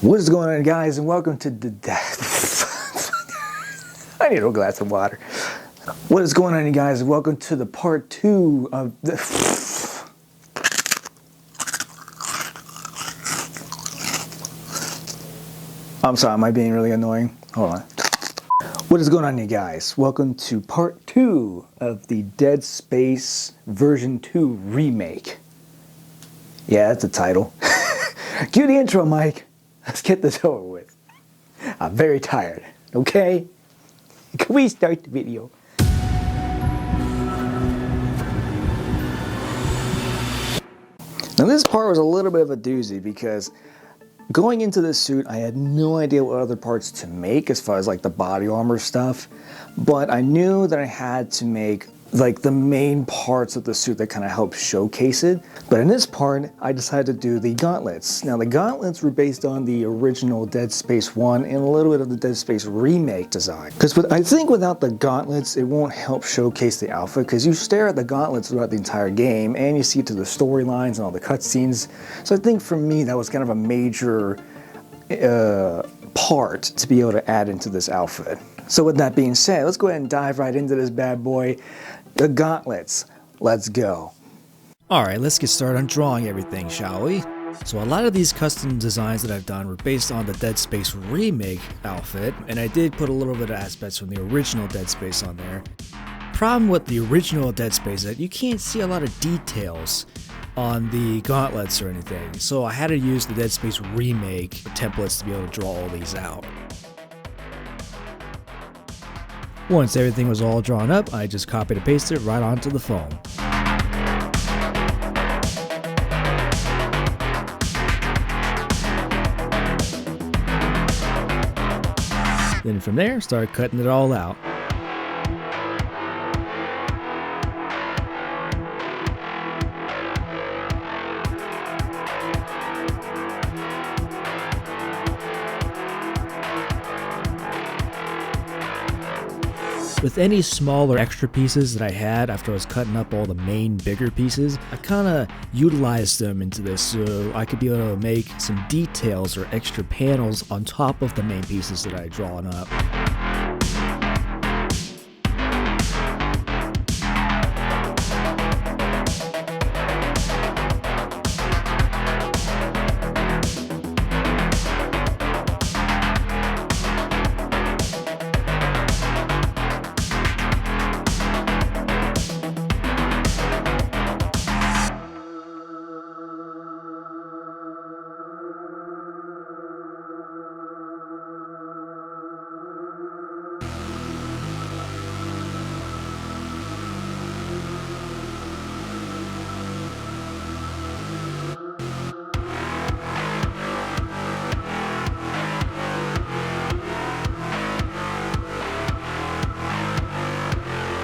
What is going on, guys, and welcome to the I need a glass of water. What is going on, you guys, and welcome to the part 2 of the I'm sorry, am I being really annoying? Hold on. What is going on, you guys? Welcome to part 2 of the Dead Space version 2 remake. Yeah, that's the title. Cue the intro, Mike. Let's get this over with. I'm very tired, okay? Can we start the video? Now this part was a little bit of a doozy because going into this suit, I had no idea what other parts to make as far as like the body armor stuff, but I knew that I had to make like the main parts of the suit that kind of help showcase it. But in this part, I decided to do the gauntlets. Now the gauntlets were based on the original Dead Space 1 and a little bit of the Dead Space remake design. Because I think without the gauntlets, it won't help showcase the outfit, because you stare at the gauntlets throughout the entire game and you see to the storylines and all the cutscenes. So I think for me, that was kind of a major part to be able to add into this outfit. So with that being said, let's go ahead and dive right into this bad boy. The gauntlets. Let's go. Alright, let's get started on drawing everything, shall we? So a lot of these custom designs that I've done were based on the Dead Space remake outfit, and I did put a little bit of aspects from the original Dead Space on there. Problem with the original Dead Space is that you can't see a lot of details on the gauntlets or anything, so I had to use the Dead Space remake templates to be able to draw all these out. Once everything was all drawn up, I just copied and pasted it right onto the phone. Then from there, started cutting it all out. With any smaller extra pieces that I had after I was cutting up all the main bigger pieces, I kind of utilized them into this so I could be able to make some details or extra panels on top of the main pieces that I had drawn up.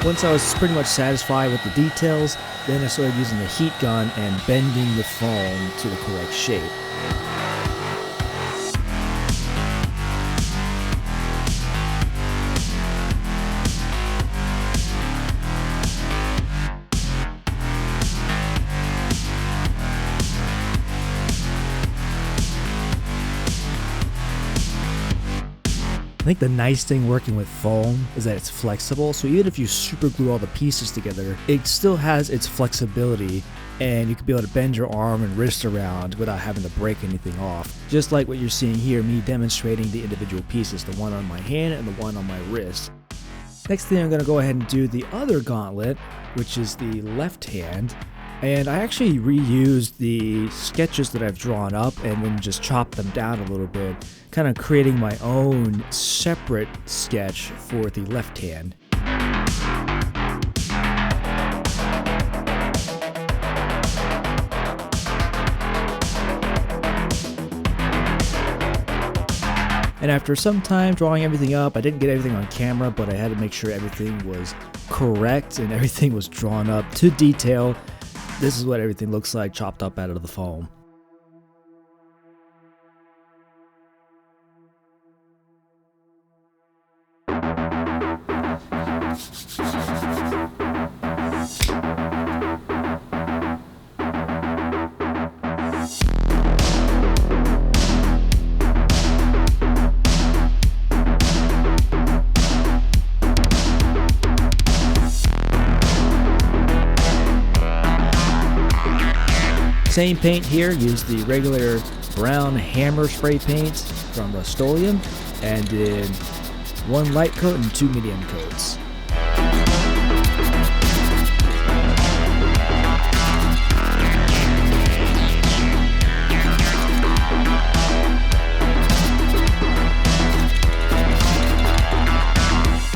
Once I was pretty much satisfied with the details, then I started using the heat gun and bending the foam to the correct shape. I think the nice thing working with foam is that it's flexible, so even if you super glue all the pieces together, it still has its flexibility, and you can be able to bend your arm and wrist around without having to break anything off. Just like what you're seeing here, me demonstrating the individual pieces, the one on my hand and the one on my wrist. Next thing, I'm going to go ahead and do the other gauntlet, which is the left hand. And I actually reused the sketches that I've drawn up and then just chopped them down a little bit, kind of creating my own separate sketch for the left hand. And after some time drawing everything up, I didn't get everything on camera, but I had to make sure everything was correct and everything was drawn up to detail. This is what everything looks like chopped up out of the foam. Same paint here, use the regular brown hammer spray paint from Rust-Oleum, and did 1 light coat and 2 medium coats.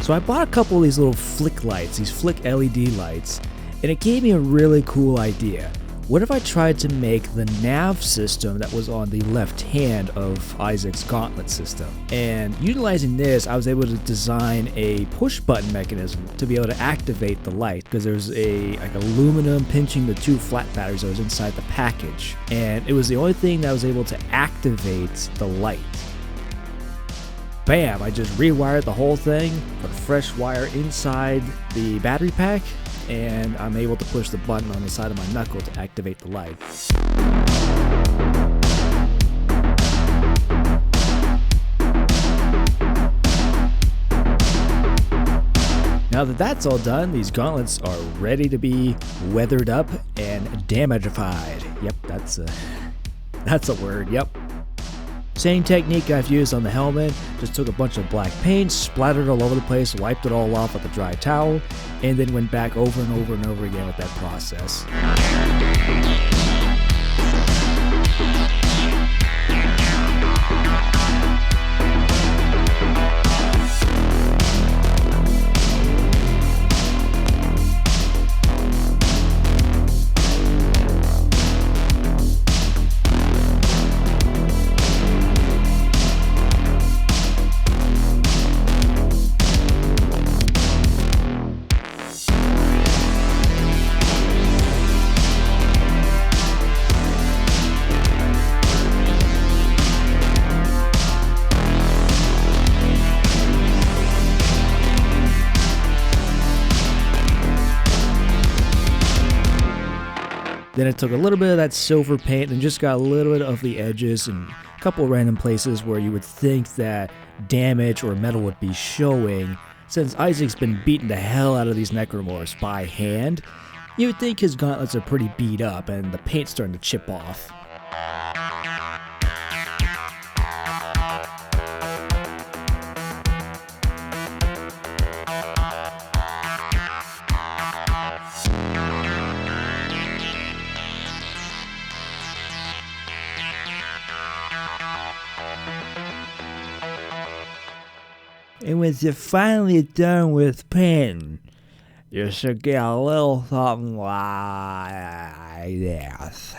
So I bought a couple of these little flick lights, these flick LED lights, and it gave me a really cool idea. What if I tried to make the nav system that was on the left hand of Isaac's Gauntlet system? And utilizing this, I was able to design a push button mechanism to be able to activate the light, because there's like aluminum pinching the 2 flat batteries that was inside the package. And it was the only thing that was able to activate the light. Bam! I just rewired the whole thing, put fresh wire inside the battery pack, and I'm able to push the button on the side of my knuckle to activate the light. Now that that's all done, these gauntlets are ready to be weathered up and damagified. Yep, that's a word, yep. Same technique I've used on the helmet, just took a bunch of black paint, splattered all over the place, wiped it all off with a dry towel, and then went back over and over and over again with that process. Then I took a little bit of that silver paint and just got a little bit of the edges and a couple random places where you would think that damage or metal would be showing. Since Isaac's been beating the hell out of these necromorphs by hand, you would think his gauntlets are pretty beat up and the paint's starting to chip off. And when you're finally done with painting, you should get a little something like this.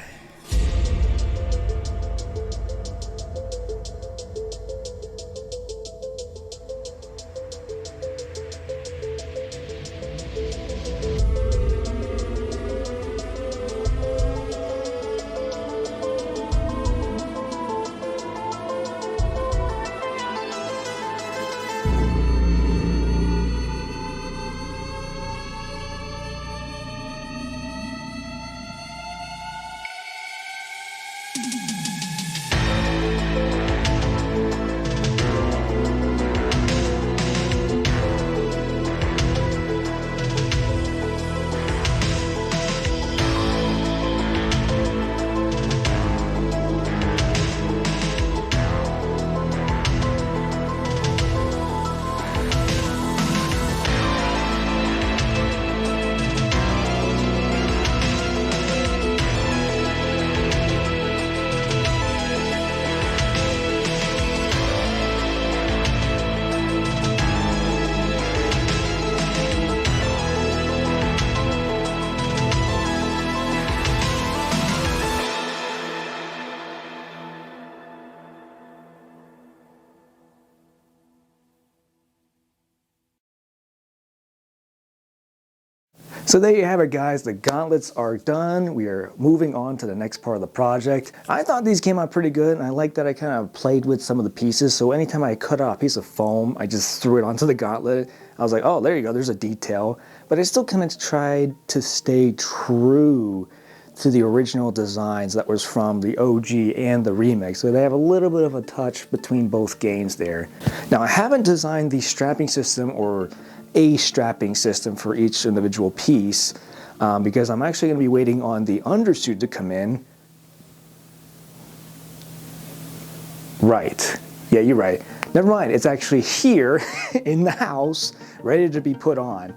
So there you have it, guys. The gauntlets are done. We are moving on to the next part of the project. I thought these came out pretty good, and I like that I kind of played with some of the pieces. So anytime I cut off a piece of foam, I just threw it onto the gauntlet. I was like, oh, there you go, there's a detail. But I still kind of tried to stay true to the original designs that was from the OG and the remake. So they have a little bit of a touch between both games there. Now, I haven't designed the strapping system or a strapping system for each individual piece because I'm actually going to be waiting on the undersuit to come in Right. Yeah, you're right. Never mind, it's actually here in the house, ready to be put on.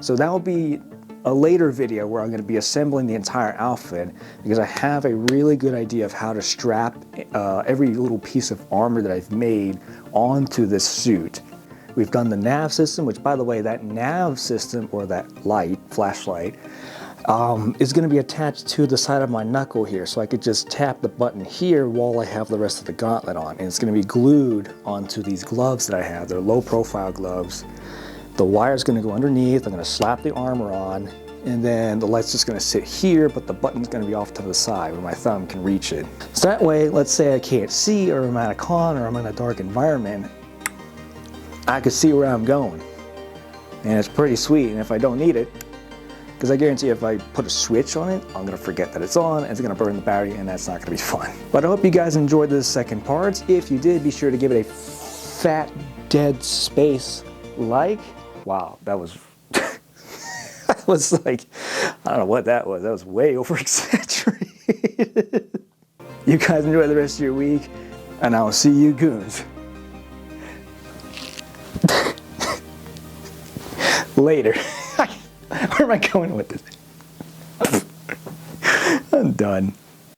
So that will be a later video where I'm going to be assembling the entire outfit, because I have a really good idea of how to strap every little piece of armor that I've made onto this suit. We've done the nav system, which, by the way, that nav system, or that flashlight, is going to be attached to the side of my knuckle here, so I could just tap the button here while I have the rest of the gauntlet on. And it's going to be glued onto these gloves that I have. They're low profile gloves. The wire's going to go underneath. I'm going to slap the armor on, and then the light's just going to sit here, but the button's going to be off to the side where my thumb can reach it. So that way, let's say I can't see, or I'm at a con, or I'm in a dark environment, I can see where I'm going. And it's pretty sweet. And if I don't need it, because I guarantee if I put a switch on it, I'm going to forget that it's on, and it's going to burn the battery, and that's not going to be fun. But I hope you guys enjoyed this second part. If you did, be sure to give it a fat dead space like. Wow, that was that was like, I don't know what that was. That was way over exaggerated. You guys enjoy the rest of your week, and I will see you goons later. Where am I going with this? I'm done.